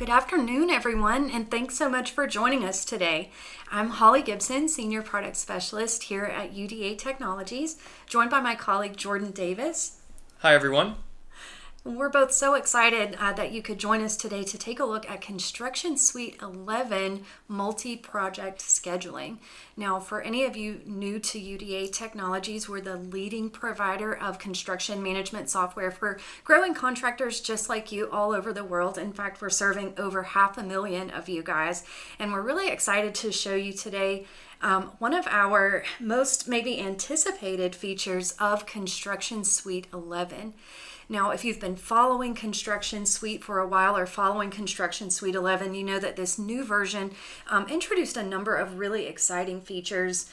Good afternoon, everyone, and thanks so much for joining us today. I'm Holly Gibson, Senior Product Specialist here at UDA Technologies, joined by my colleague Jordan Davis. Hi, everyone. We're both so excited that you could join us today to take a look at ConstructionSuite 11 multi-project scheduling. Now, for any of you new to UDA Technologies, we're the leading provider of construction management software for growing contractors just like you all over the world. In fact, we're serving over 500,000 of you guys, and we're really excited to show you today one of our most maybe anticipated features of ConstructionSuite 11. Now, if you've been following ConstructionSuite for a while or following ConstructionSuite 11, you know that this new version introduced a number of really exciting features,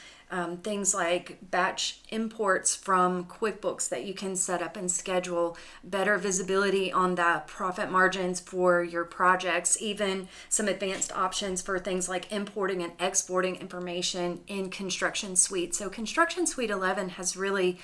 things like batch imports from QuickBooks that you can set up and schedule, better visibility on the profit margins for your projects, even some advanced options for things like importing and exporting information in ConstructionSuite. So ConstructionSuite 11 has really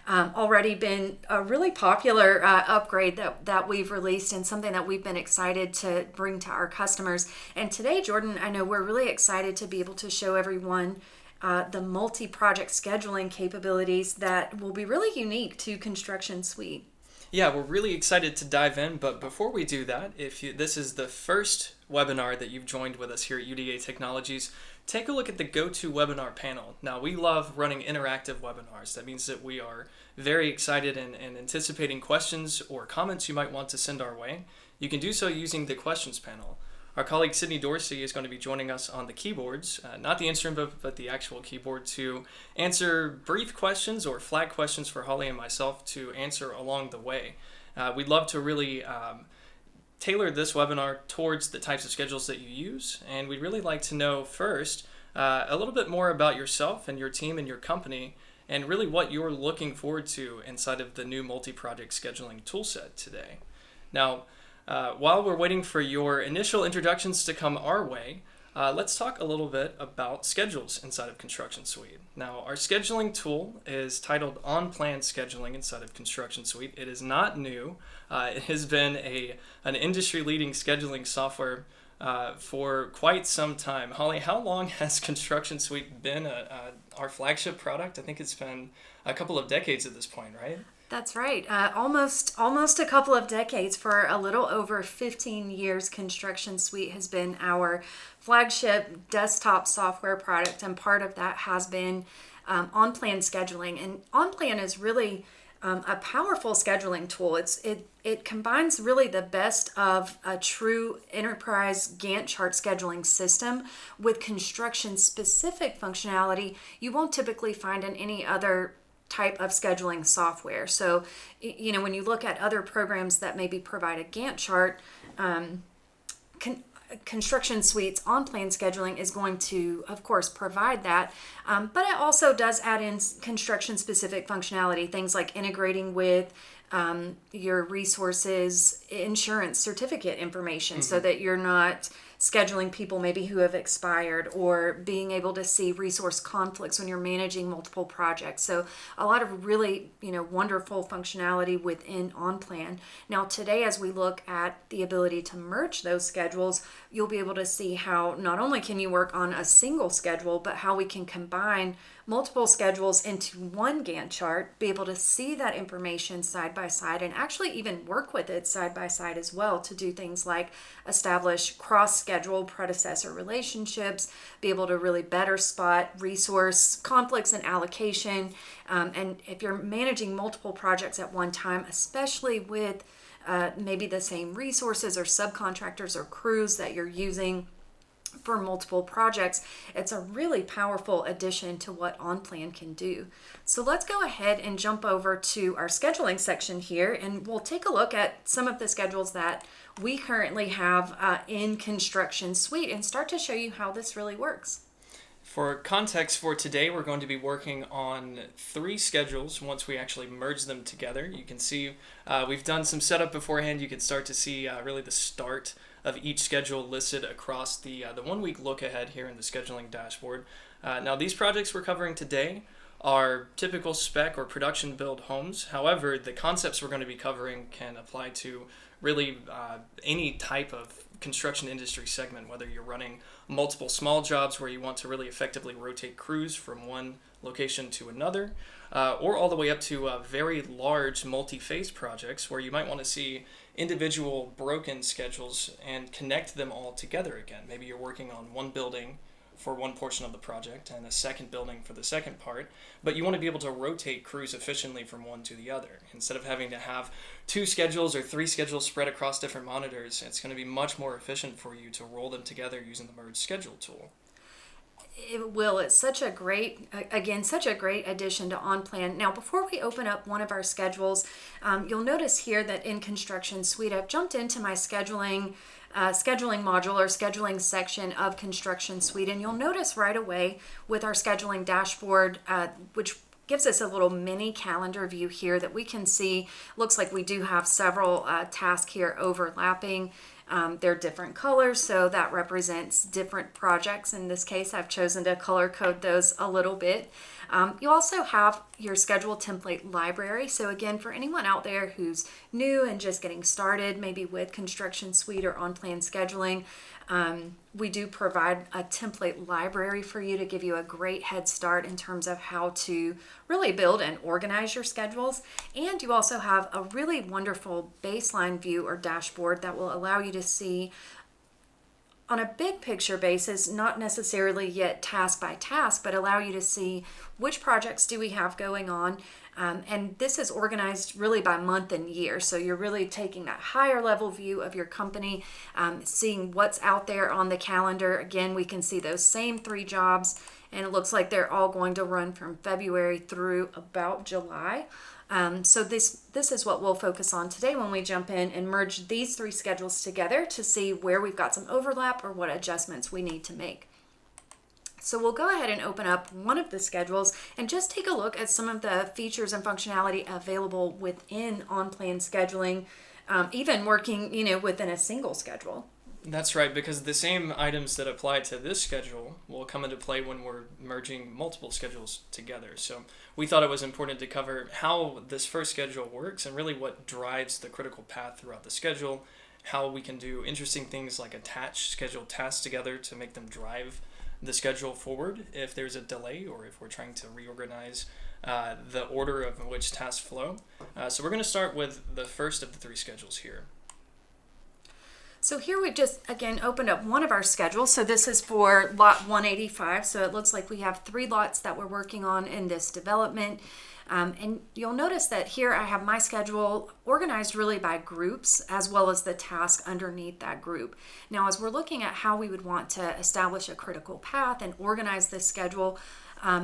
already been a really popular upgrade that we've released and something that we've been excited to bring to our customers. And today, Jordan, I know we're really excited to be able to show everyone the multi-project scheduling capabilities that will be really unique to ConstructionSuite. Yeah, we're really excited to dive in, but before we do that, this is the first webinar that you've joined with us here at UDA Technologies, take a look at the GoToWebinar panel. Now, we love running interactive webinars. That means that we are very excited and anticipating questions or comments you might want to send our way. You can do so using the questions panel. Our colleague Sydney Dorsey is going to be joining us on the keyboards, not the instrument, but the actual keyboard, to answer brief questions or flag questions for Holly and myself to answer along the way. We'd love to really tailor this webinar towards the types of schedules that you use, and we'd really like to know first a little bit more about yourself and your team and your company, and really what you're looking forward to inside of the new multi-project scheduling toolset today. Now, while we're waiting for your initial introductions to come our way, let's talk a little bit about schedules inside of ConstructionSuite. Now, our scheduling tool is titled OnPlan Scheduling inside of ConstructionSuite. It is not new. It has been an industry-leading scheduling software for quite some time. Holly, how long has ConstructionSuite been our flagship product? I think it's been a couple of decades at this point, right? That's right. Almost a couple of decades. For a little over 15 years, ConstructionSuite has been our flagship desktop software product, and part of that has been OnPlan scheduling. And OnPlan is really a powerful scheduling tool. It combines really the best of a true enterprise Gantt chart scheduling system with construction-specific functionality you won't typically find in any other type of scheduling software. So, when you look at other programs that maybe provide a Gantt chart, ConstructionSuite's OnPlan scheduling is going to, of course, provide that, but it also does add in construction-specific functionality, things like integrating with your resources, insurance certificate information, so that you're not scheduling people maybe who have expired, or being able to see resource conflicts when you're managing multiple projects. So a lot of really, wonderful functionality within OnPlan. Now today, as we look at the ability to merge those schedules, you'll be able to see how not only can you work on a single schedule, but how we can combine multiple schedules into one Gantt chart, be able to see that information side by side, and actually even work with it side by side as well to do things like establish cross-schedule predecessor relationships, be able to really better spot resource conflicts and allocation. And if you're managing multiple projects at one time, especially with maybe the same resources or subcontractors or crews that you're using for multiple projects, it's a really powerful addition to what OnPlan can do. So let's go ahead and jump over to our scheduling section here, and we'll take a look at some of the schedules that we currently have in ConstructionSuite and start to show you how this really works. For context for today, we're going to be working on 3 schedules once we actually merge them together. You can see we've done some setup beforehand. You can start to see really the start of each schedule listed across the 1 week look ahead here in the scheduling dashboard. Now, these projects we're covering today are typical spec or production build homes. However, the concepts we're going to be covering can apply to really any type of construction industry segment, whether you're running multiple small jobs where you want to really effectively rotate crews from one location to another, or all the way up to very large multi-phase projects where you might want to see individual broken schedules and connect them all together again. Maybe you're working on one building for one portion of the project and a second building for the second part, but you want to be able to rotate crews efficiently from one to the other. Instead of having to have 2 schedules or 3 schedules spread across different monitors, it's going to be much more efficient for you to roll them together using the merge schedule tool. It will. It's such a great addition to OnPlan. Now, before we open up one of our schedules, you'll notice here that in ConstructionSuite, I've jumped into my scheduling module or scheduling section of ConstructionSuite, and you'll notice right away with our scheduling dashboard, which gives us a little mini calendar view here that we can see. Looks like we do have several tasks here overlapping. They're different colors, so that represents different projects. In this case, I've chosen to color code those a little bit. You also have your schedule template library. So again, for anyone out there who's new and just getting started, maybe with ConstructionSuite or OnPlan scheduling, we do provide a template library for you to give you a great head start in terms of how to really build and organize your schedules. And you also have a really wonderful baseline view or dashboard that will allow you to see on a big picture basis, not necessarily yet task by task, but allow you to see which projects do we have going on. And this is organized really by month and year. So you're really taking that higher level view of your company, seeing what's out there on the calendar. Again, we can see those same 3 jobs, and it looks like they're all going to run from February through about July. So this is what we'll focus on today when we jump in and merge these 3 schedules together to see where we've got some overlap or what adjustments we need to make. So we'll go ahead and open up one of the schedules and just take a look at some of the features and functionality available within OnPlan scheduling, even working, within a single schedule. That's right, because the same items that apply to this schedule will come into play when we're merging multiple schedules together. So we thought it was important to cover how this first schedule works and really what drives the critical path throughout the schedule, how we can do interesting things like attach scheduled tasks together to make them drive the schedule forward if there's a delay or if we're trying to reorganize the order of which tasks flow. So we're going to start with the first of the 3 schedules here. So here we've just, again, opened up one of our schedules. So this is for lot 185. So it looks like we have 3 lots that we're working on in this development. And you'll notice that here I have my schedule organized really by groups as well as the task underneath that group. Now, as we're looking at how we would want to establish a critical path and organize this schedule,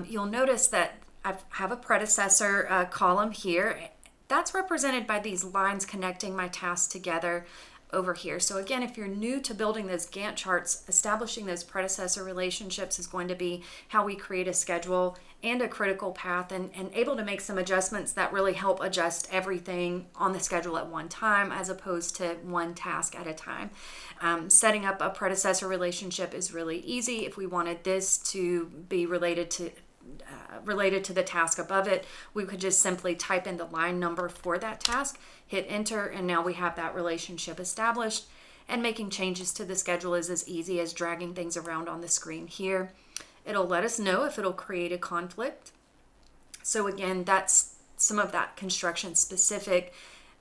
you'll notice that I have a predecessor column here. That's represented by these lines connecting my tasks together over here. So again, if you're new to building those Gantt charts, establishing those predecessor relationships is going to be how we create a schedule and a critical path, and able to make some adjustments that really help adjust everything on the schedule at one time as opposed to one task at a time. Setting up a predecessor relationship is really easy. If we wanted this to be related to the task above it, we could just simply type in the line number for that task, hit enter, and now we have that relationship established. And making changes to the schedule is as easy as dragging things around on the screen here. It'll let us know if it'll create a conflict. So again, that's some of that construction specific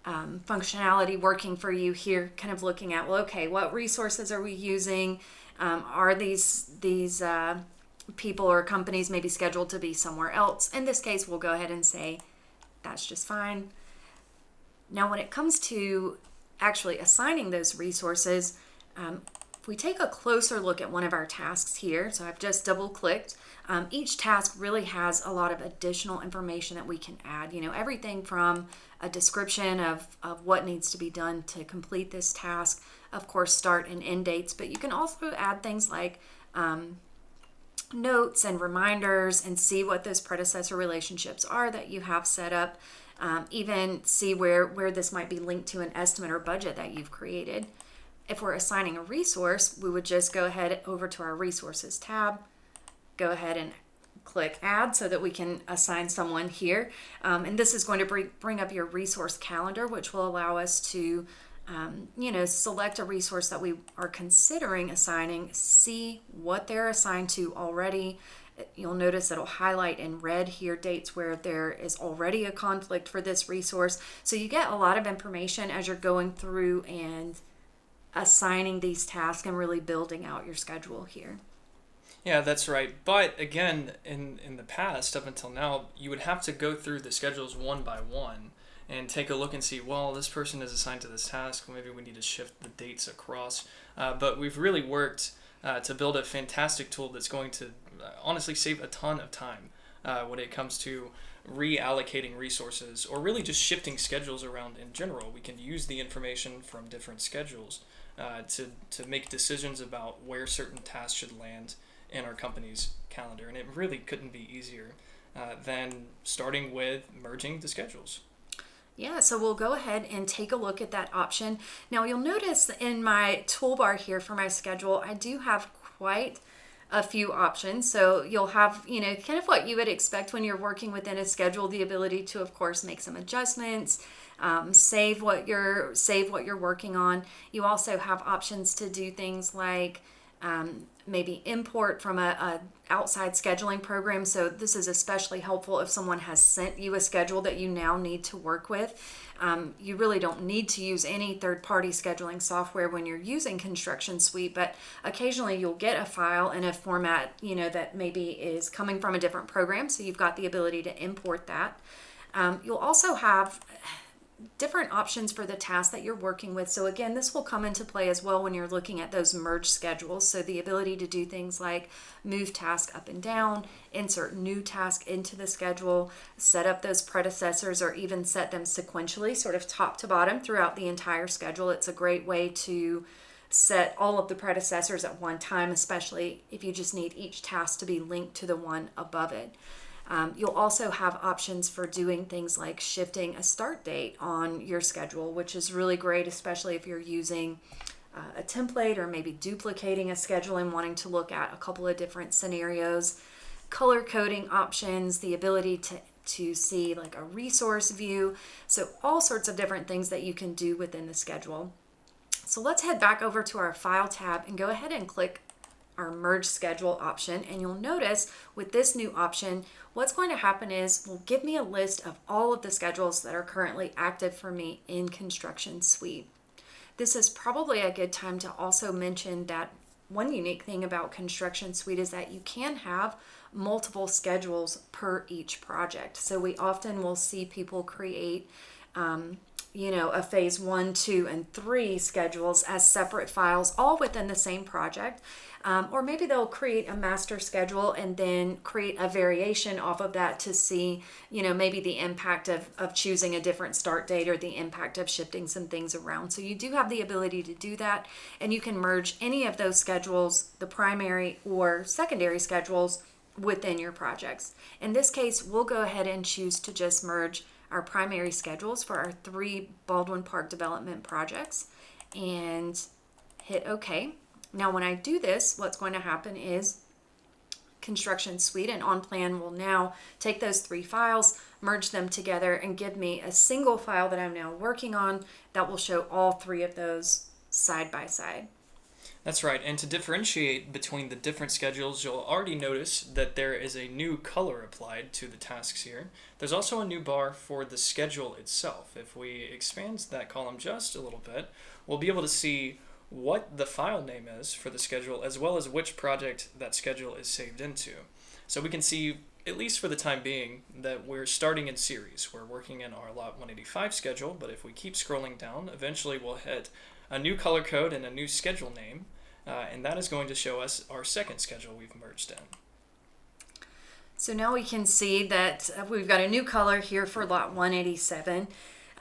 functionality working for you here, kind of looking at, well, okay, what resources are we using? Are these people or companies maybe scheduled to be somewhere else? In this case, we'll go ahead and say that's just fine. Now, when it comes to actually assigning those resources, if we take a closer look at one of our tasks here, so I've just double clicked, each task really has a lot of additional information that we can add. Everything from a description of what needs to be done to complete this task, of course, start and end dates, but you can also add things like notes and reminders and see what those predecessor relationships are that you have set up, even see where this might be linked to an estimate or budget that you've created. If we're assigning a resource, we would just go ahead over to our resources tab, go ahead and click add so that we can assign someone here. And this is going to bring up your resource calendar, which will allow us to select a resource that we are considering assigning, see what they're assigned to already. You'll notice it'll highlight in red here dates where there is already a conflict for this resource. So you get a lot of information as you're going through and assigning these tasks and really building out your schedule here. Yeah, that's right. But again, in the past, up until now, you would have to go through the schedules one by one and take a look and see, well, this person is assigned to this task. Maybe we need to shift the dates across. But we've really worked to build a fantastic tool that's going to honestly save a ton of time when it comes to reallocating resources or really just shifting schedules around in general. We can use the information from different schedules to make decisions about where certain tasks should land in our company's calendar. And it really couldn't be easier than starting with merging the schedules. Yeah, so we'll go ahead and take a look at that option. Now you'll notice in my toolbar here for my schedule, I do have quite a few options. So you'll have, kind of what you would expect when you're working within a schedule, the ability to, of course, make some adjustments, save what you're working on. You also have options to do things like maybe import from a outside scheduling program. So this is especially helpful if someone has sent you a schedule that you now need to work with. You really don't need to use any third-party scheduling software when you're using ConstructionSuite, but occasionally you'll get a file in a format, that maybe is coming from a different program. So you've got the ability to import that. You'll also have different options for the task that you're working with. So again, this will come into play as well when you're looking at those merge schedules. So the ability to do things like move task up and down, insert new task into the schedule, set up those predecessors, or even set them sequentially, sort of top to bottom throughout the entire schedule. It's a great way to set all of the predecessors at one time, especially if you just need each task to be linked to the one above it. You'll also have options for doing things like shifting a start date on your schedule, which is really great, especially if you're using a template or maybe duplicating a schedule and wanting to look at a couple of different scenarios. Color coding options, the ability to see like a resource view. So all sorts of different things that you can do within the schedule. So let's head back over to our File tab and go ahead and click our merge schedule option, and you'll notice with this new option what's going to happen is will give me a list of all of the schedules that are currently active for me in ConstructionSuite. This is probably a good time to also mention that one unique thing about ConstructionSuite is that you can have multiple schedules per each project. So we often will see people create a phase 1, 2, and 3 schedules as separate files all within the same project. Or maybe they'll create a master schedule and then create a variation off of that to see, maybe the impact of choosing a different start date or the impact of shifting some things around. So you do have the ability to do that, and you can merge any of those schedules, the primary or secondary schedules, within your projects. In this case, we'll go ahead and choose to just merge our primary schedules for our 3 Baldwin Park development projects and hit OK. Now when I do this, what's going to happen is ConstructionSuite and OnPlan will now take those 3 files, merge them together, and give me a single file that I'm now working on that will show all 3 of those side by side. That's right, and to differentiate between the different schedules, you'll already notice that there is a new color applied to the tasks here. There's also a new bar for the schedule itself. If we expand that column just a little bit, we'll be able to see what the file name is for the schedule as well as which project that schedule is saved into. So we can see, at least for the time being, that we're starting in series. We're working in our Lot 185 schedule, but if we keep scrolling down, eventually we'll hit a new color code and a new schedule name, and that is going to show us our second schedule we've merged in. So now we can see that we've got a new color here for Lot 187.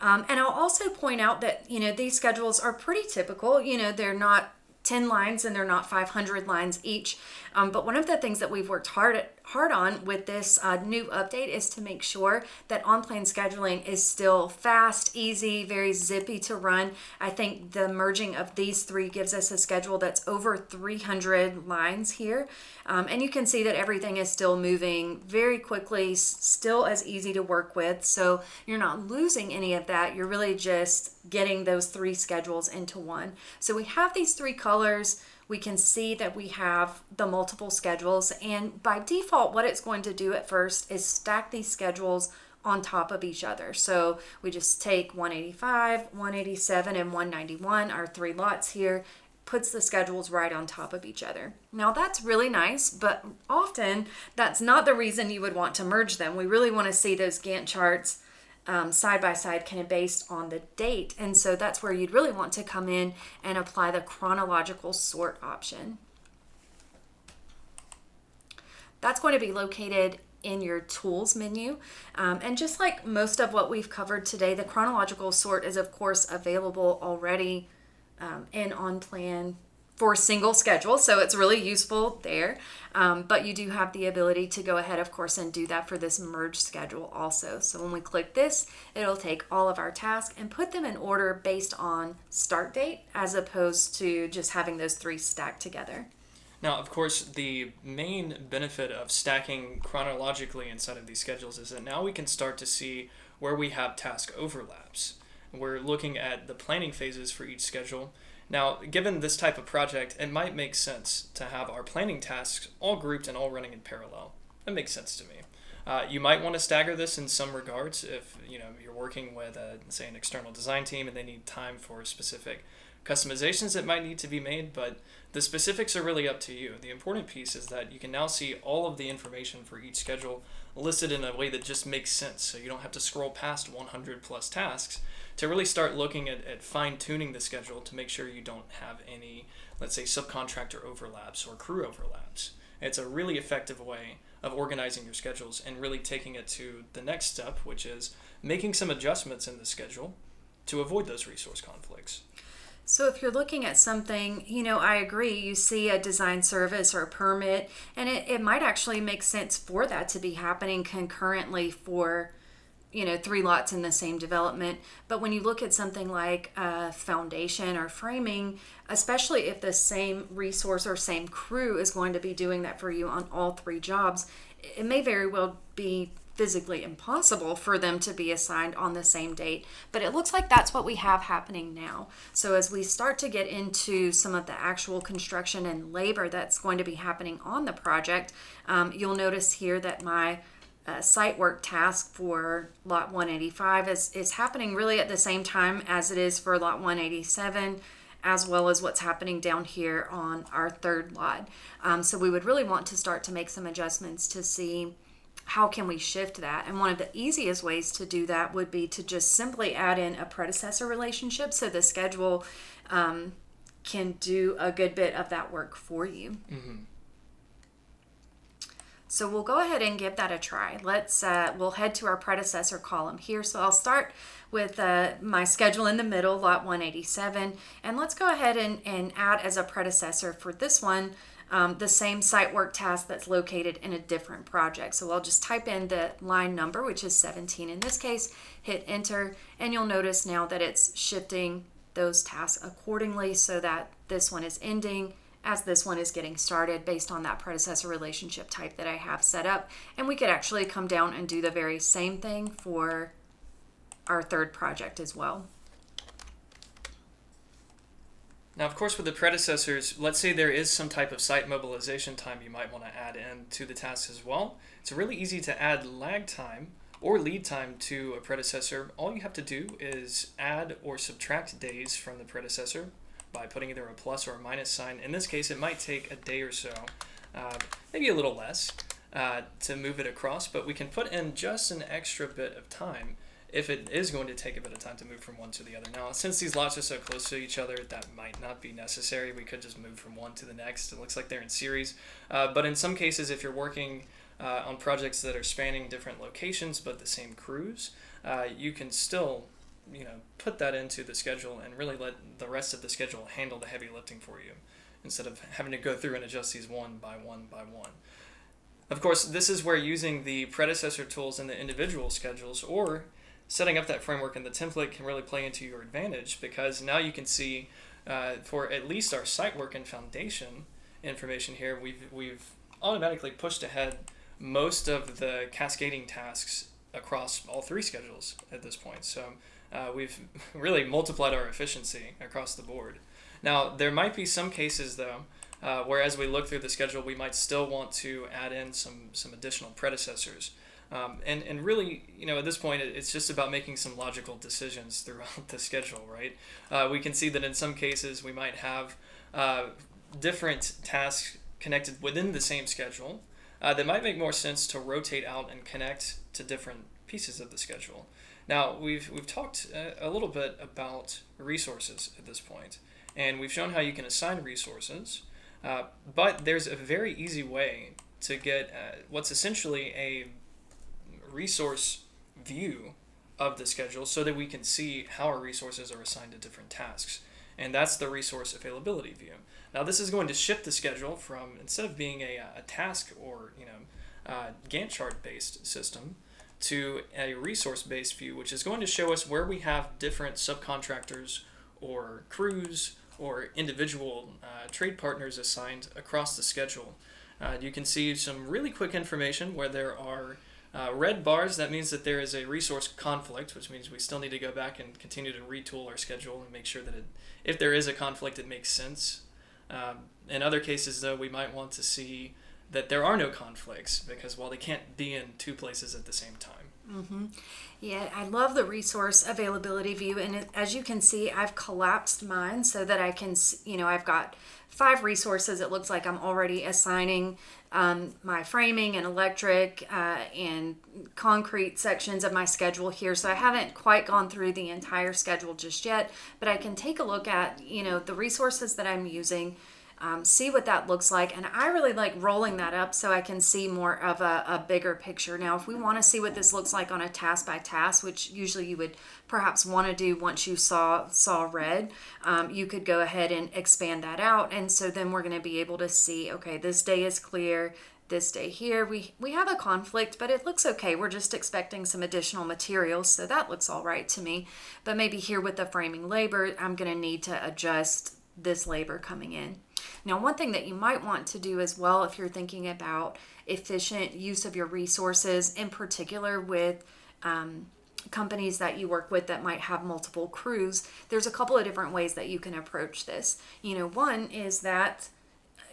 And I'll also point out that, these schedules are pretty typical. They're not 10 lines and they're not 500 lines each. But one of the things that we've worked hard hard on with this new update is to make sure that on-plan scheduling is still fast, easy, very zippy to run. I think the merging of these three gives us a schedule that's over 300 lines here. And you can see that everything is still moving very quickly, still as easy to work with. So you're not losing any of that. You're really just getting those three schedules into one. So we have these three colors. We can see that we have the multiple schedules, and by default what it's going to do at first is stack these schedules on top of each other. So we just take 185, 187, and 191, our three lots here, puts the schedules right on top of each other. Now that's really nice, but often that's not the reason you would want to merge them. We really want to see those Gantt charts side by side, kind of based on the date. And so that's where you'd really want to come in and apply the chronological sort option. That's going to be located in your tools menu. And just like most of what we've covered today, the chronological sort is of course available already in OnPlan for single schedule, so it's really useful there. But you do have the ability to go ahead, of course, and do that for this merge schedule also. So when we click this, it'll take all of our tasks and put them in order based on start date, as opposed to just having those three stacked together. Now, of course, the main benefit of stacking chronologically inside of these schedules is that now we can start to see where we have task overlaps. We're looking at the planning phases for each schedule. Now, given this type of project, it might make sense to have our planning tasks all grouped and all running in parallel. That makes sense to me. You might want to stagger this in some regards if you're working with, say, an external design team and they need time for specific customizations that might need to be made, but the specifics are really up to you. The important piece is that you can now see all of the information for each schedule listed in a way that just makes sense, so you don't have to scroll past 100 plus tasks to really start looking at fine-tuning the schedule to make sure you don't have any, let's say, subcontractor overlaps or crew overlaps. It's a really effective way of organizing your schedules and really taking it to the next step, which is making some adjustments in the schedule to avoid those resource conflicts. So if you're looking at something, I agree, you see a design service or a permit, and it might actually make sense for that to be happening concurrently for, three lots in the same development. But when you look at something like foundation or framing, especially if the same resource or same crew is going to be doing that for you on all three jobs, it may very well be physically impossible for them to be assigned on the same date. But it looks like that's what we have happening now. So as we start to get into some of the actual construction and labor that's going to be happening on the project, you'll notice here that my site work task for lot 185 is happening really at the same time as it is for lot 187, as well as what's happening down here on our third lot. So we would really want to start to make some adjustments to see how can we shift that. And one of the easiest ways to do that would be to just simply add in a predecessor relationship so the schedule can do a good bit of that work for you. Mm-hmm. So we'll go ahead and give that a try. We'll head to our predecessor column here. So I'll start with my schedule in the middle, lot 187, and let's go ahead and add as a predecessor for this one the same site work task that's located in a different project. So I'll just type in the line number, which is 17 in this case, hit enter, and you'll notice now that it's shifting those tasks accordingly so that this one is ending as this one is getting started based on that predecessor relationship type that I have set up. And we could actually come down and do the very same thing for our third project as well. Now, of course, with the predecessors, let's say there is some type of site mobilization time you might want to add in to the tasks as well. It's really easy to add lag time or lead time to a predecessor. All you have to do is add or subtract days from the predecessor by putting either a plus or a minus sign. In this case, it might take a day or so, maybe a little less, to move it across, but we can put in just an extra bit of time if it is going to take a bit of time to move from one to the other. Now, since these lots are so close to each other, that might not be necessary. We could just move from one to the next. It looks like they're in series. But in some cases, if you're working on projects that are spanning different locations but the same crews, you can still put that into the schedule and really let the rest of the schedule handle the heavy lifting for you instead of having to go through and adjust these one by one by one. Of course, this is where using the predecessor tools in the individual schedules or setting up that framework in the template can really play into your advantage, because now you can see for at least our site work and foundation information here, we've automatically pushed ahead most of the cascading tasks across all three schedules at this point. So we've really multiplied our efficiency across the board. Now, there might be some cases, though, where as we look through the schedule, we might still want to add in some additional predecessors. And really, at this point, it's just about making some logical decisions throughout the schedule, right? We can see that in some cases, we might have different tasks connected within the same schedule that might make more sense to rotate out and connect to different pieces of the schedule. Now, we've talked a little bit about resources at this point, and we've shown how you can assign resources, but there's a very easy way to get what's essentially a resource view of the schedule so that we can see how our resources are assigned to different tasks. And that's the resource availability view. Now, this is going to shift the schedule from, instead of being a task or Gantt chart based system, to a resource based view, which is going to show us where we have different subcontractors or crews or individual trade partners assigned across the schedule. You can see some really quick information where there are red bars. That means that there is a resource conflict, which means we still need to go back and continue to retool our schedule and make sure that if there is a conflict, it makes sense. In other cases, though, we might want to see that there are no conflicts, because, well, they can't be in two places at the same time. Mm-hmm. Yeah, I love the resource availability view, and as you can see, I've collapsed mine so that I can, I've got 5 resources. It looks like I'm already assigning my framing and electric and concrete sections of my schedule here. So I haven't quite gone through the entire schedule just yet, but I can take a look at, the resources that I'm using, see what that looks like. And I really like rolling that up so I can see more of a bigger picture. Now, if we want to see what this looks like on a task by task, which usually you would perhaps want to do once you saw red, you could go ahead and expand that out. And so then we're going to be able to see, okay, this day is clear. This day here, we have a conflict, but it looks okay. We're just expecting some additional materials, so that looks all right to me. But maybe here with the framing labor, I'm going to need to adjust this labor coming in. Now, one thing that you might want to do as well, if you're thinking about efficient use of your resources, in particular with companies that you work with that might have multiple crews, there's a couple of different ways that you can approach this. One is that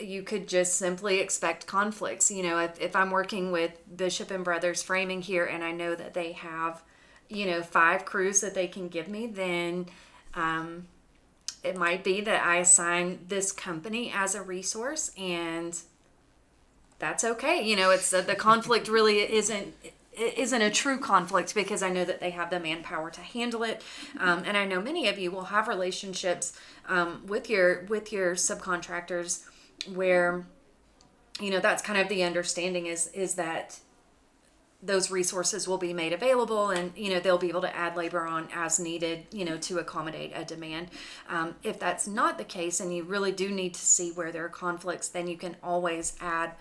you could just simply expect conflicts. If I'm working with Bishop and Brothers Framing here and I know that they have, 5 crews that they can give me, then it might be that I assign this company as a resource, and that's okay. It's the conflict really isn't a true conflict, because I know that they have the manpower to handle it. And I know many of you will have relationships with your subcontractors where, that's kind of the understanding is that those resources will be made available, and they'll be able to add labor on as needed, to accommodate a demand. If that's not the case and you really do need to see where there are conflicts, then you can always add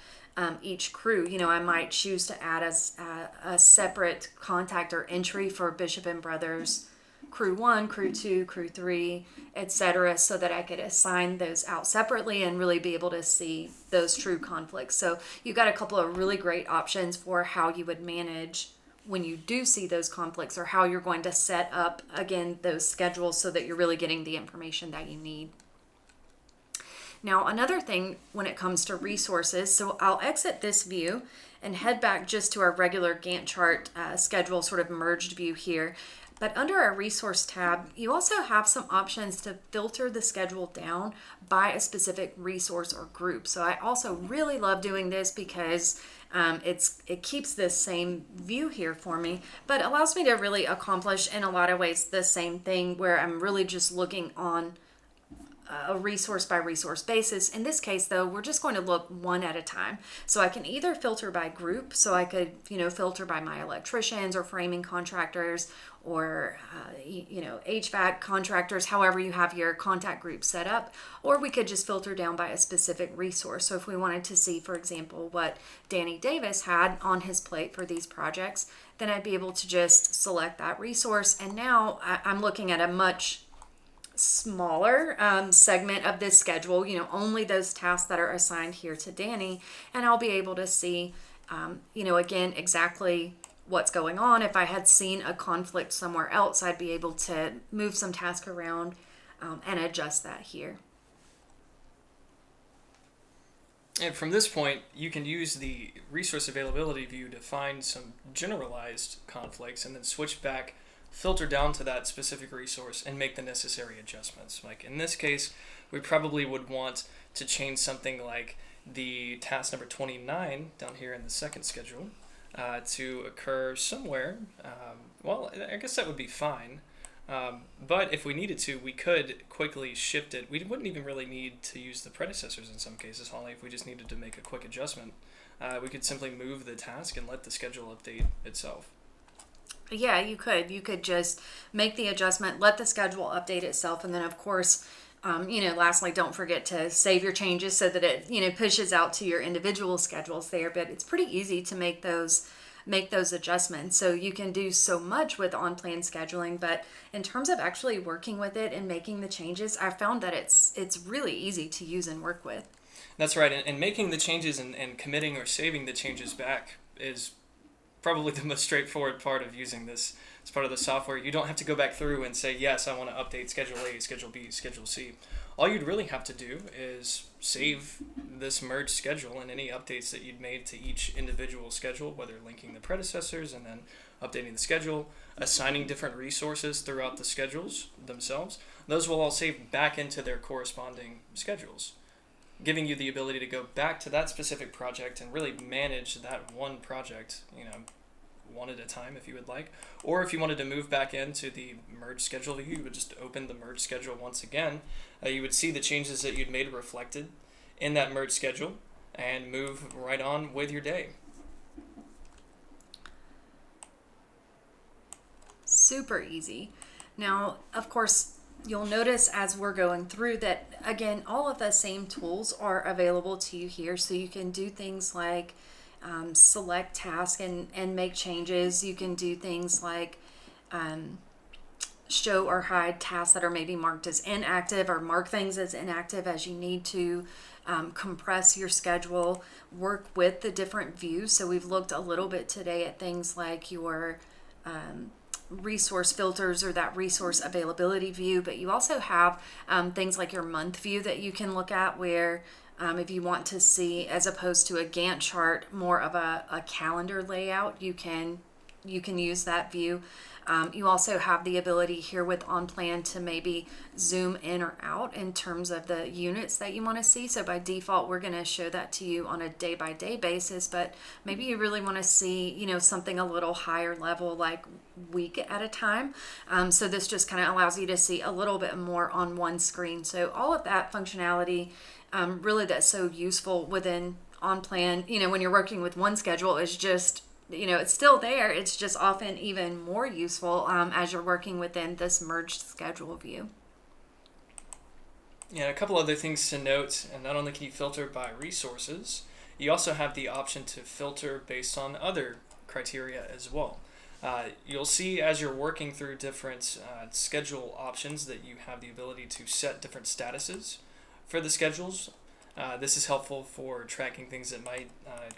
each crew. I might choose to add a separate contact or entry for Bishop and Brothers crew 1, crew 2, crew 3, etc., so that I could assign those out separately and really be able to see those true conflicts. So you've got a couple of really great options for how you would manage when you do see those conflicts, or how you're going to set up, again, those schedules so that you're really getting the information that you need. Now, another thing when it comes to resources, so I'll exit this view and head back just to our regular Gantt chart schedule sort of merged view here. But under our resource tab, you also have some options to filter the schedule down by a specific resource or group. So I also really love doing this because it keeps this same view here for me, but allows me to really accomplish in a lot of ways the same thing, where I'm really just looking on a resource by resource basis. In this case, though, we're just going to look one at a time. So I can either filter by group, so I could, filter by my electricians or framing contractors or, HVAC contractors, however you have your contact group set up, or we could just filter down by a specific resource. So if we wanted to see, for example, what Danny Davis had on his plate for these projects, then I'd be able to just select that resource. And now I'm looking at a much smaller segment of this schedule, only those tasks that are assigned here to Danny, and I'll be able to see, again, exactly what's going on. If I had seen a conflict somewhere else, I'd be able to move some tasks around and adjust that here. And from this point, you can use the resource availability view to find some generalized conflicts and then switch back, filter down to that specific resource and make the necessary adjustments. Like in this case, we probably would want to change something like the task number 29 down here in the second schedule to occur somewhere. I guess that would be fine. But if we needed to, we could quickly shift it. We wouldn't even really need to use the predecessors in some cases, Holly. If we just needed to make a quick adjustment, we could simply move the task and let the schedule update itself. Yeah, you could. You could just make the adjustment, let the schedule update itself, and then of course, lastly, don't forget to save your changes so that it, pushes out to your individual schedules there. But it's pretty easy to make those adjustments. So you can do so much with on-plan scheduling, but in terms of actually working with it and making the changes, I found that it's really easy to use and work with. That's right, and making the changes and committing or saving the changes back is probably the most straightforward part of using this as part of the software. You don't have to go back through and say, yes, I want to update Schedule A, Schedule B, Schedule C. All you'd really have to do is save this merged schedule and any updates that you'd made to each individual schedule, whether linking the predecessors and then updating the schedule, assigning different resources throughout the schedules themselves. Those will all save back into their corresponding schedules, giving you the ability to go back to that specific project and really manage that one project, one at a time if you would like. Or if you wanted to move back into the merge schedule view, you would just open the merge schedule once again. You would see the changes that you'd made reflected in that merge schedule and move right on with your day. Super easy. Now, of course, you'll notice as we're going through that, again, all of the same tools are available to you here. So you can do things like select task and make changes. You can do things like show or hide tasks that are maybe marked as inactive, or mark things as inactive as you need to, compress your schedule, work with the different views. So we've looked a little bit today at things like your resource filters or that resource availability view, but you also have things like your month view that you can look at, where if you want to see, as opposed to a Gantt chart, more of a calendar layout, you can use that view. You also have the ability here with OnPlan to maybe zoom in or out in terms of the units that you want to see. So by default, we're going to show that to you on a day-by-day basis, but maybe you really want to see, something a little higher level, like week at a time. So this just kind of allows you to see a little bit more on one screen. So all of that functionality, really that's so useful within OnPlan, when you're working with one schedule, is just, it's still there. It's just often even more useful as you're working within this merged schedule view. Yeah, a couple other things to note, and not only can you filter by resources, you also have the option to filter based on other criteria as well. You'll see as you're working through different schedule options that you have the ability to set different statuses for the schedules. This is helpful for tracking things that might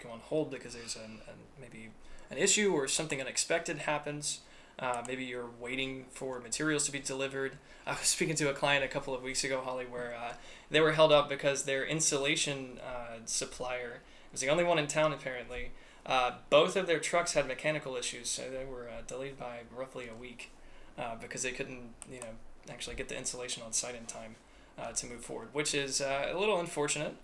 go on hold because there's maybe an issue or something unexpected happens. Maybe you're waiting for materials to be delivered. I was speaking to a client a couple of weeks ago, Holly, where they were held up because their insulation supplier was the only one in town apparently. Both of their trucks had mechanical issues, so they were delayed by roughly a week because they couldn't, actually get the insulation on site in time to move forward, which is a little unfortunate.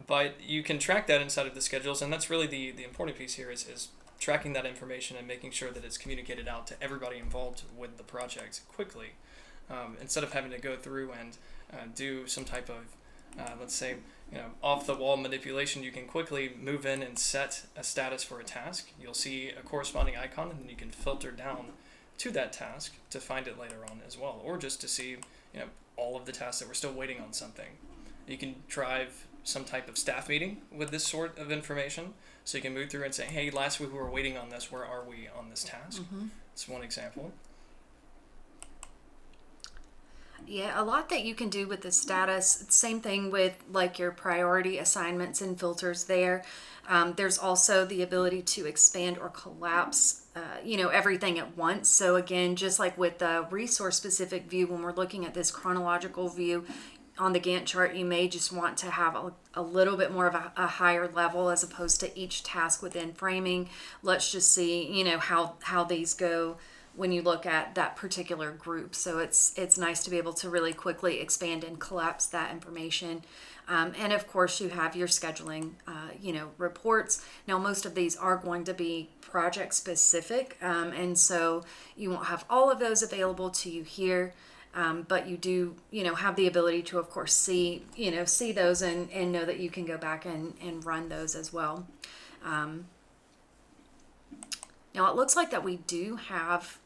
But you can track that inside of the schedules, and that's really the important piece here is tracking that information and making sure that it's communicated out to everybody involved with the project quickly, instead of having to go through and do some type of, let's say, off-the-wall manipulation, you can quickly move in and set a status for a task. You'll see a corresponding icon, and then you can filter down to that task to find it later on as well, or just to see all of the tasks that we're still waiting on something. You can drive some type of staff meeting with this sort of information, so you can move through and say, hey, last week we were waiting on this, where are we on this task? That's one example. Yeah, a lot that you can do with the status. Same thing with like your priority assignments and filters there. There's also the ability to expand or collapse, everything at once. So again, just like with the resource specific view, when we're looking at this chronological view on the Gantt chart, you may just want to have a little bit more of a higher level as opposed to each task within framing. Let's just see, how these go when you look at that particular group. So it's nice to be able to really quickly expand and collapse that information. And of course you have your scheduling, reports. Now most of these are going to be project specific. And so you won't have all of those available to you here. But you do, have the ability to, of course, see those and know that you can go back and run those as well. Now it looks like that we do have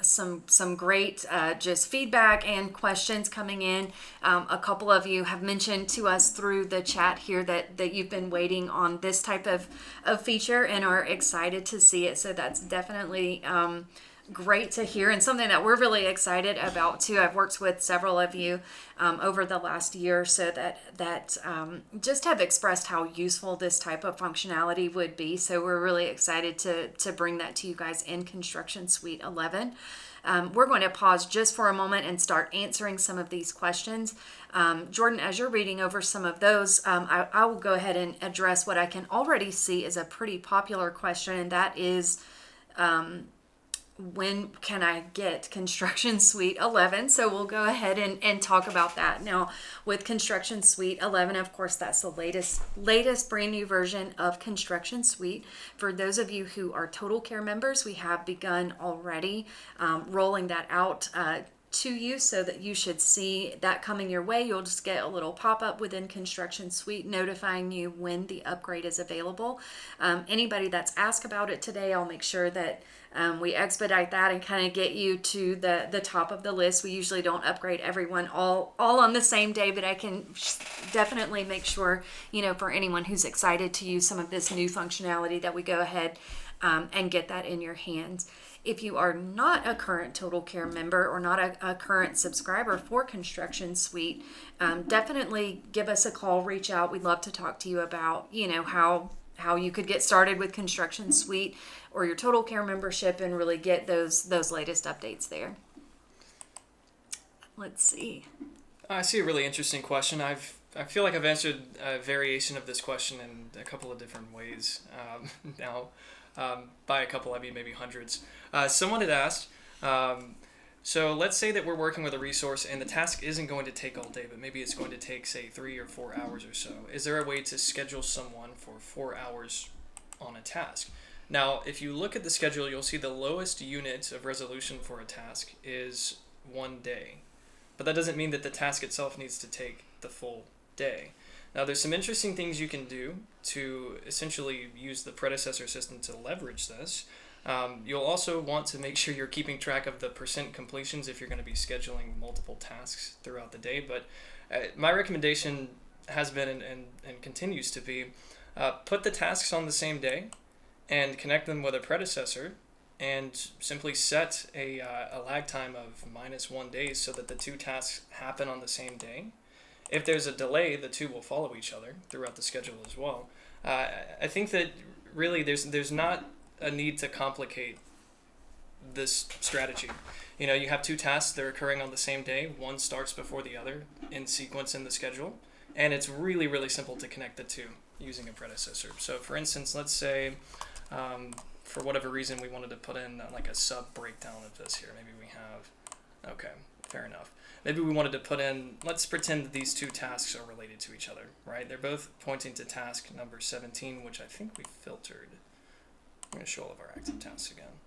some great just feedback and questions coming in. A couple of you have mentioned to us through the chat here that you've been waiting on this type of feature and are excited to see it. So that's definitely great to hear, and something that we're really excited about too. I've worked with several of you over the last year or so that just have expressed how useful this type of functionality would be. So we're really excited to bring that to you guys in Construction Suite 11. We're going to pause just for a moment and start answering some of these questions. Jordan, as you're reading over some of those, I will go ahead and address what I can already see is a pretty popular question, and that is, when can I get Construction Suite 11? So we'll go ahead and talk about that. Now, with Construction Suite 11, of course, that's the latest brand new version of Construction Suite. For those of you who are Total Care members, we have begun already rolling that out to you, so that you should see that coming your way. You'll just get a little pop-up within Construction Suite notifying you when the upgrade is available. Anybody that's asked about it today, I'll make sure that we expedite that and kind of get you to the top of the list. We usually don't upgrade everyone all on the same day, but I can definitely make sure, for anyone who's excited to use some of this new functionality, that we go ahead and get that in your hands. If you are not a current Total Care member or not a current subscriber for Construction Suite, definitely give us a call, reach out. We'd love to talk to you about, how you could get started with Construction Suite or your Total Care membership and really get those latest updates there. Let's see. I see a really interesting question. I feel like I've answered a variation of this question in a couple of different ways now. By a couple, I mean maybe hundreds. Someone had asked, so let's say that we're working with a resource and the task isn't going to take all day, but maybe it's going to take, say, 3 or 4 hours or so. Is there a way to schedule someone for 4 hours on a task? Now, if you look at the schedule, you'll see the lowest unit of resolution for a task is 1 day. But that doesn't mean that the task itself needs to take the full day. Now, there's some interesting things you can do to essentially use the predecessor system to leverage this. You'll also want to make sure you're keeping track of the percent completions if you're going to be scheduling multiple tasks throughout the day. But my recommendation has been and continues to be, put the tasks on the same day and connect them with a predecessor, and simply set a lag time of -1 day so that the two tasks happen on the same day. If there's a delay, the two will follow each other throughout the schedule as well. I think that really there's not a need to complicate this strategy. You have two tasks that are occurring on the same day. One starts before the other in sequence in the schedule, and it's really, really simple to connect the two using a predecessor. So for instance, let's say for whatever reason we wanted to put in like a sub breakdown of this here. Maybe we have, okay, fair enough. Maybe we wanted to put in, let's pretend that these two tasks are related to each other, right? They're both pointing to task number 17, which I think we filtered. I'm going to show all of our active tasks again.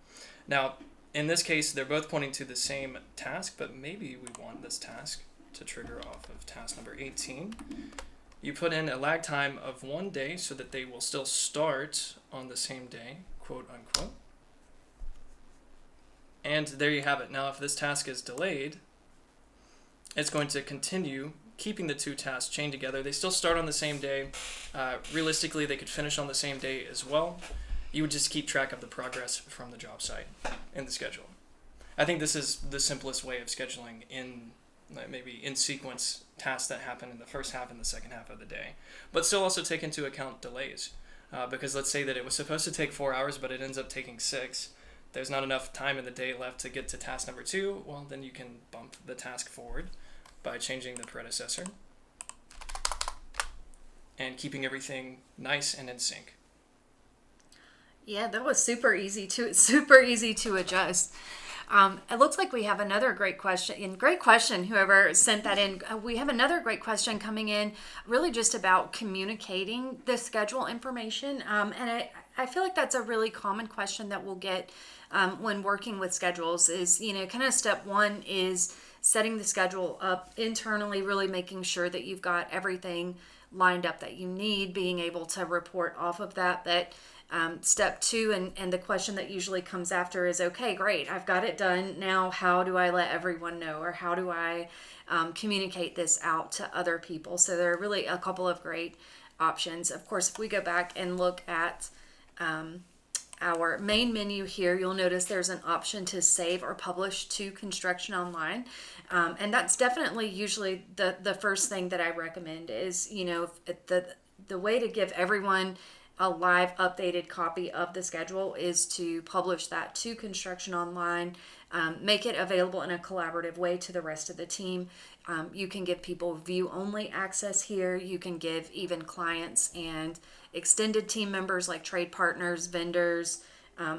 Now, in this case, they're both pointing to the same task, but maybe we want this task to trigger off of task number 18. You put in a lag time of 1 day so that they will still start on the same day, quote unquote. And there you have it. Now, if this task is delayed, it's going to continue keeping the two tasks chained together. They still start on the same day. Realistically, they could finish on the same day as well. You would just keep track of the progress from the job site in the schedule. I think this is the simplest way of scheduling in maybe in sequence tasks that happen in the first half and the second half of the day, but still also take into account delays. Because let's say that it was supposed to take 4 hours, but it ends up taking 6. There's not enough time in the day left to get to task number 2. Well, then you can bump the task forward by changing the predecessor and keeping everything nice and in sync. Yeah, that was super easy to adjust. It looks like we have another great question, and great question, whoever sent that in. We have another great question coming in, really just about communicating the schedule information. And I feel like that's a really common question that we'll get when working with schedules is, kind of step one is setting the schedule up internally, really making sure that you've got everything lined up that you need, being able to report off of that. But step two, and the question that usually comes after is, okay, great, I've got it done. Now, how do I let everyone know, or how do I communicate this out to other people? So there are really a couple of great options. Of course, if we go back and look at our main menu here, you'll notice there's an option to save or publish to ConstructionOnline. And that's definitely usually the first thing that I recommend is, the way to give everyone a live updated copy of the schedule is to publish that to ConstructionOnline, make it available in a collaborative way to the rest of the team. You can give people view-only access here. You can give even clients and extended team members like trade partners, vendors,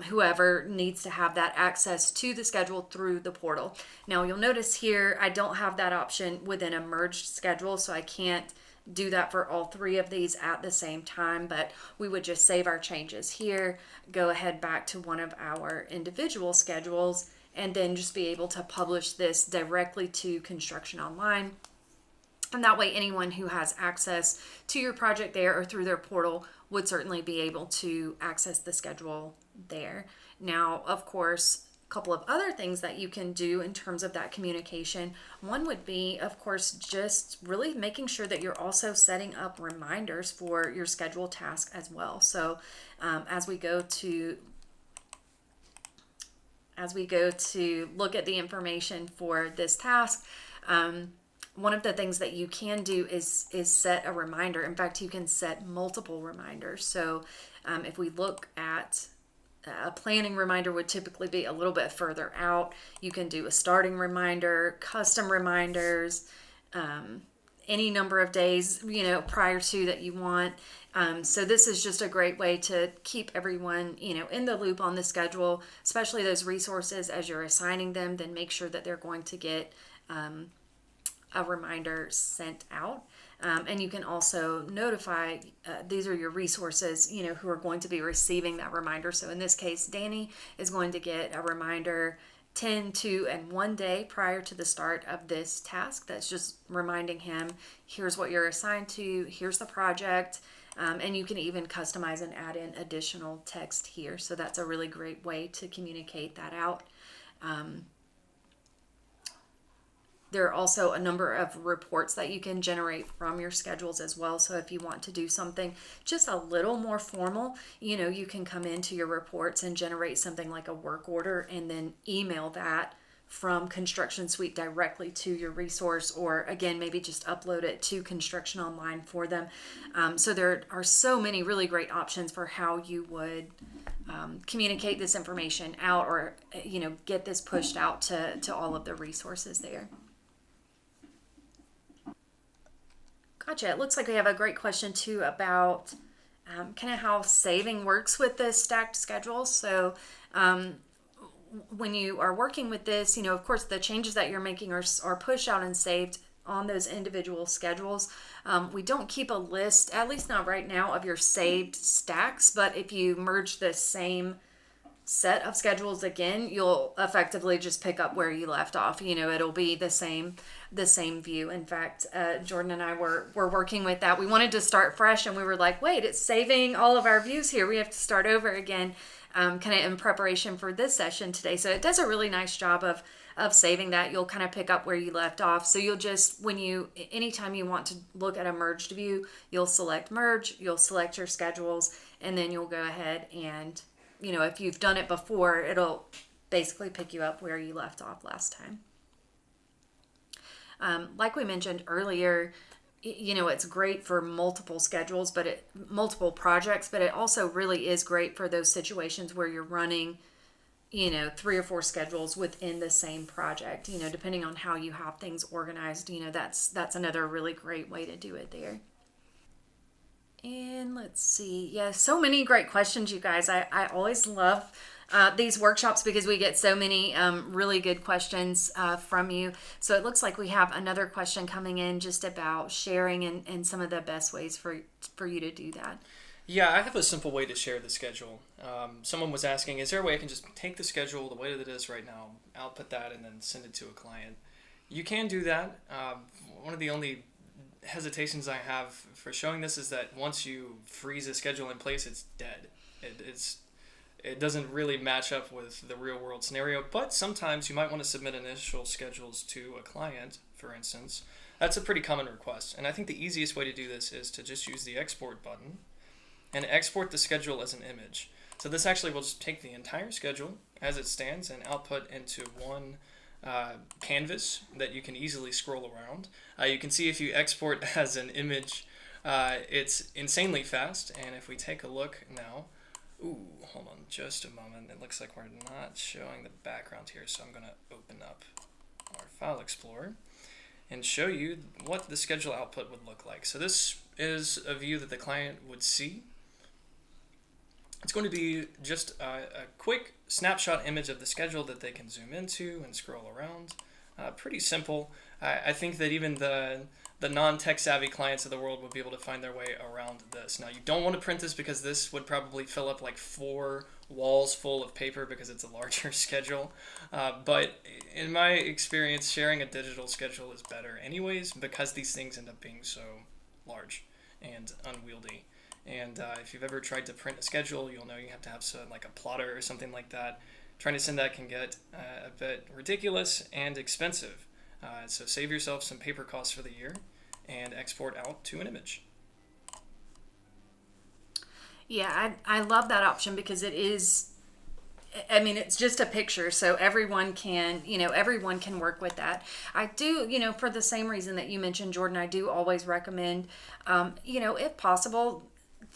whoever needs to have that access to the schedule through the portal. Now you'll notice here I don't have that option within a merged schedule, so I can't do that for all three of these at the same time, but we would just save our changes here, go ahead back to one of our individual schedules, and then just be able to publish this directly to ConstructionOnline. And that way anyone who has access to your project there or through their portal would certainly be able to access the schedule there. Now, of course, a couple of other things that you can do in terms of that communication. One would be, of course, just really making sure that you're also setting up reminders for your schedule task as well. So as we go to look at the information for this task, one of the things that you can do is set a reminder. In fact, you can set multiple reminders. So if we look at a planning reminder would typically be a little bit further out. You can do a starting reminder, custom reminders, any number of days, prior to that you want. So this is just a great way to keep everyone, in the loop on the schedule, especially those resources as you're assigning them. Then make sure that they're going to get a reminder sent out. And you can also notify, these are your resources, who are going to be receiving that reminder. So in this case, Danny is going to get a reminder 10, 2, and 1 day prior to the start of this task. That's just reminding him, here's what you're assigned to, here's the project, and you can even customize and add in additional text here. So that's a really great way to communicate that out. There are also a number of reports that you can generate from your schedules as well. So if you want to do something just a little more formal, you can come into your reports and generate something like a work order and then email that from ConstructionSuite directly to your resource, or again, maybe just upload it to ConstructionOnline for them. So there are so many really great options for how you would communicate this information out, or get this pushed out to all of the resources there. Gotcha. It looks like we have a great question too about kind of how saving works with the stacked schedules. So when you are working with this, of course, the changes that you're making are pushed out and saved on those individual schedules. We don't keep a list, at least not right now, of your saved stacks, but if you merge the same set of schedules again, you'll effectively just pick up where you left off. It'll be the same view. In fact, Jordan and I were working with that. We wanted to start fresh, and we were like, wait, it's saving all of our views here. We have to start over again, kind of in preparation for this session today. So it does a really nice job of saving that. You'll kind of pick up where you left off. So you'll just, anytime you want to look at a merged view, you'll select merge, you'll select your schedules, and then you'll go ahead and, if you've done it before, it'll basically pick you up where you left off last time. Like we mentioned earlier, it's great for multiple schedules, multiple projects, but it also really is great for those situations where you're running, 3 or 4 schedules within the same project, depending on how you have things organized, that's another really great way to do it there. And let's see. Yeah, so many great questions, you guys. I always love these workshops because we get so many really good questions from you. So it looks like we have another question coming in just about sharing and some of the best ways for you to do that. Yeah, I have a simple way to share the schedule. Someone was asking, is there a way I can just take the schedule the way that it is right now, output that, and then send it to a client? You can do that. One of the only hesitations I have for showing this is that once you freeze a schedule in place, it's dead. It doesn't really match up with the real world scenario, but sometimes you might want to submit initial schedules to a client, for instance. That's a pretty common request, and I think the easiest way to do this is to just use the export button and export the schedule as an image. So this actually will just take the entire schedule as it stands and output into one canvas that you can easily scroll around. You can see if you export as an image, it's insanely fast. And if we take a look now, hold on just a moment. It looks like we're not showing the background here, so I'm going to open up our File Explorer and show you what the schedule output would look like. So this is a view that the client would see. It's going to be just a quick snapshot image of the schedule that they can zoom into and scroll around. Pretty simple. I think that even the non-tech savvy clients of the world would be able to find their way around this. Now, you don't want to print this because this would probably fill up like 4 walls full of paper because it's a larger schedule. But in my experience, sharing a digital schedule is better anyways because these things end up being so large and unwieldy. And if you've ever tried to print a schedule, you'll know you have to have like a plotter or something like that. Trying to send that can get a bit ridiculous and expensive. So save yourself some paper costs for the year and export out to an image. Yeah, I love that option because it is, it's just a picture, so everyone can work with that. I do, for the same reason that you mentioned, Jordan, I do always recommend, if possible,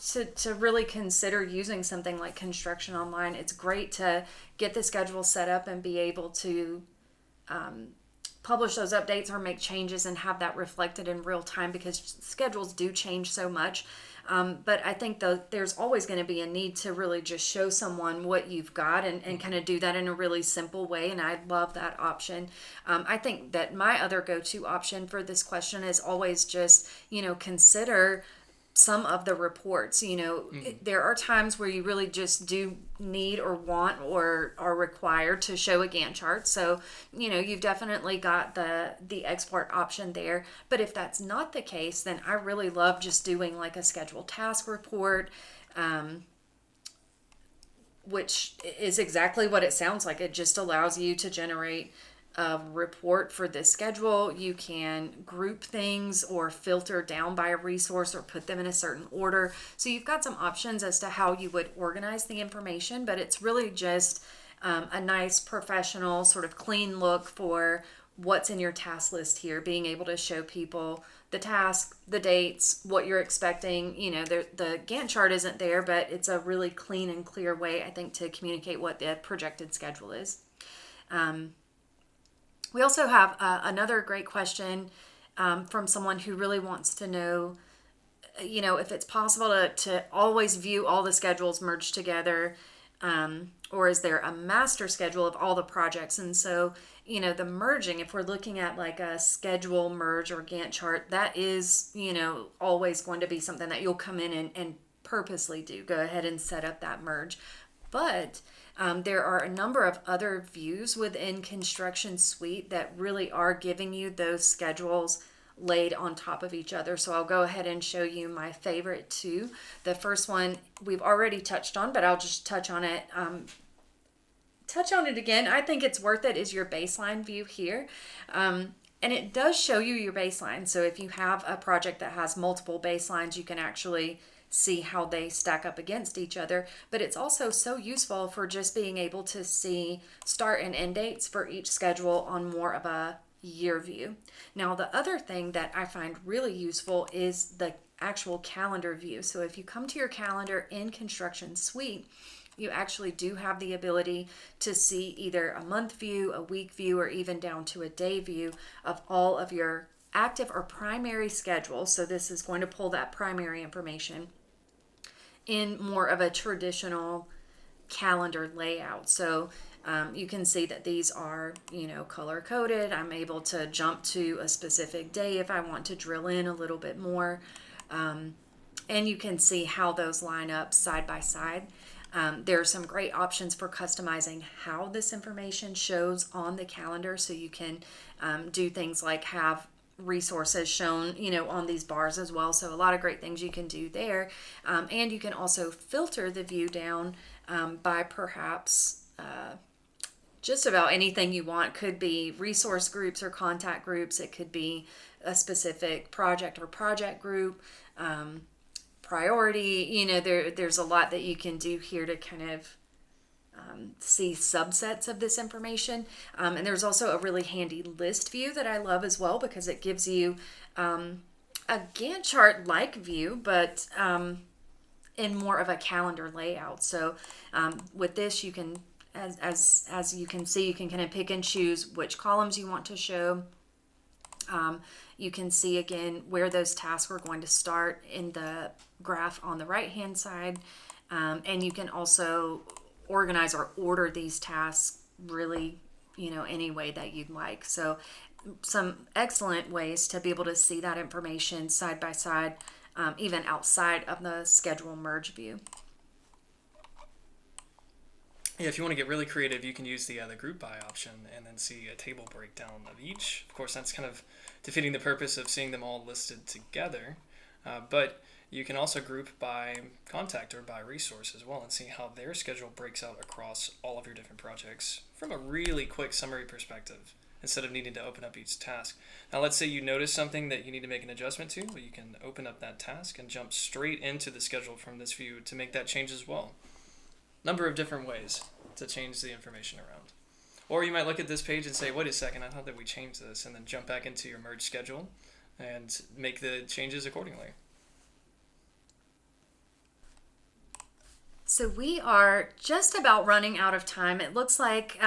to really consider using something like ConstructionOnline. It's great to get the schedule set up and be able to publish those updates or make changes and have that reflected in real time because schedules do change so much. But I think there's always going to be a need to really just show someone what you've got and kind of do that in a really simple way. And I love that option. I think that my other go-to option for this question is always just, consider some of the reports. There are times where you really just do need or want or are required to show a Gantt chart. So, you've definitely got the export option there. But if that's not the case, then I really love just doing like a scheduled task report, which is exactly what it sounds like. It just allows you to generate a report for this schedule. You can group things or filter down by a resource or put them in a certain order. So you've got some options as to how you would organize the information, but it's really just a nice professional sort of clean look for what's in your task list here, being able to show people the task, the dates, what you're expecting. The Gantt chart isn't there, but it's a really clean and clear way, I think, to communicate what the projected schedule is. We also have another great question from someone who really wants to know, if it's possible to always view all the schedules merged together, or is there a master schedule of all the projects? And so, the merging, if we're looking at like a schedule merge or Gantt chart, that is, always going to be something that you'll come in and purposely do. Go ahead and set up that merge. But There are a number of other views within ConstructionSuite that really are giving you those schedules laid on top of each other. So I'll go ahead and show you my favorite two. The first one we've already touched on, but I'll just touch on it again. I think it's worth it is your baseline view here. And it does show you your baseline. So if you have a project that has multiple baselines, you can actually see how they stack up against each other. But it's also so useful for just being able to see start and end dates for each schedule on more of a year view. Now, the other thing that I find really useful is the actual calendar view. So if you come to your calendar in ConstructionSuite, you actually do have the ability to see either a month view, a week view, or even down to a day view of all of your active or primary schedules. So this is going to pull that primary information in more of a traditional calendar layout. So you can see that these are, color coded. I'm able to jump to a specific day if I want to drill in a little bit more. And you can see how those line up side by side. There are some great options for customizing how this information shows on the calendar. So you can do things like have resources shown, on these bars as well. So a lot of great things you can do there. And you can also filter the view down by perhaps just about anything you want. Could be resource groups or contact groups. It could be a specific project or project group. Priority, there's a lot that you can do here to kind of see subsets of this information. And there's also a really handy list view that I love as well, because it gives you a Gantt chart like view, but in more of a calendar layout. So with this, you can, as you can see, you can kind of pick and choose which columns you want to show. You can see again where those tasks are going to start in the graph on the right hand side, and you can also organize or order these tasks really any way that you'd like. So some excellent ways to be able to see that information side by side, even outside of the schedule merge view. Yeah, if you want to get really creative, you can use the group by option and then see a table breakdown of each. Of course, that's kind of defeating the purpose of seeing them all listed together. But you can also group by contact or by resource as well and see how their schedule breaks out across all of your different projects from a really quick summary perspective instead of needing to open up each task. Now, let's say you notice something that you need to make an adjustment to. Well, you can open up that task and jump straight into the schedule from this view to make that change as well. Number of different ways to change the information around. Or you might look at this page and say, wait a second, I thought that we changed this, and then jump back into your merge schedule and make the changes accordingly. So we are just about running out of time. It looks like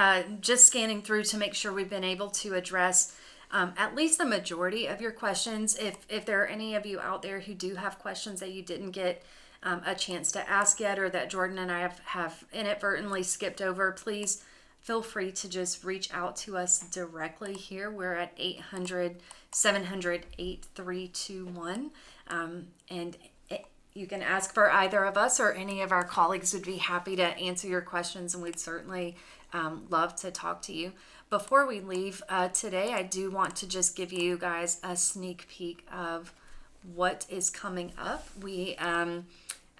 just scanning through to make sure we've been able to address at least the majority of your questions. If there are any of you out there who do have questions that you didn't get a chance to ask yet, or that Jordan and I have inadvertently skipped over, please feel free to just reach out to us directly here. We're at 800-700-8321. And you can ask for either of us, or any of our colleagues would be happy to answer your questions, and we'd certainly love to talk to you. Before we leave today, I do want to just give you guys a sneak peek of what is coming up. We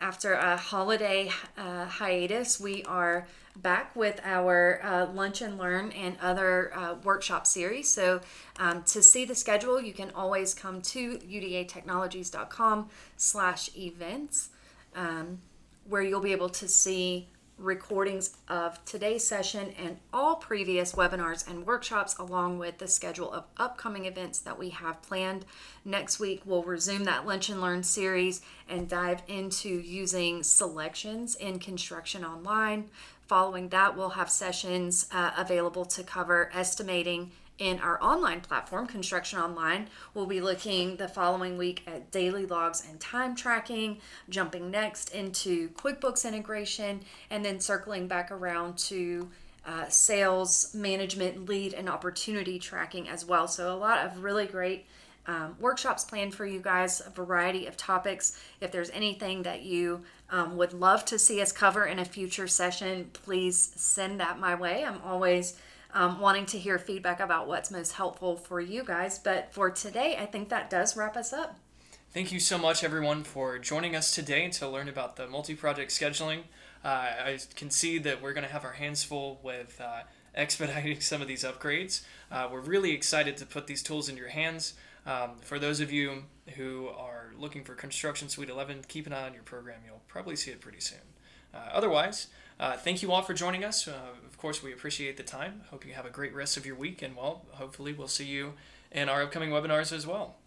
after a holiday hiatus, we are back with our Lunch and Learn and other workshop series. So to see the schedule, you can always come to udatechnologies.com/events, where you'll be able to see recordings of today's session and all previous webinars and workshops, along with the schedule of upcoming events that we have planned. Next week, we'll resume that Lunch and Learn series and dive into using selections in ConstructionOnline. Following that, we'll have sessions available to cover estimating in our online platform, ConstructionOnline. We'll be looking the following week at daily logs and time tracking, jumping next into QuickBooks integration, and then circling back around to sales management, lead, and opportunity tracking as well. So a lot of really great workshops planned for you guys, a variety of topics. If there's anything that you would love to see us cover in a future session, please send that my way. I'm always wanting to hear feedback about what's most helpful for you guys. But for today, I think that does wrap us up. Thank you so much, everyone, for joining us today to learn about the multi-project scheduling. I can see that we're going to have our hands full with expediting some of these upgrades. We're really excited to put these tools in your hands. For those of you who are looking for Construction Suite 11, keep an eye on your program. You'll probably see it pretty soon. Otherwise, thank you all for joining us. Of course, we appreciate the time. Hope you have a great rest of your week, and well, hopefully we'll see you in our upcoming webinars as well.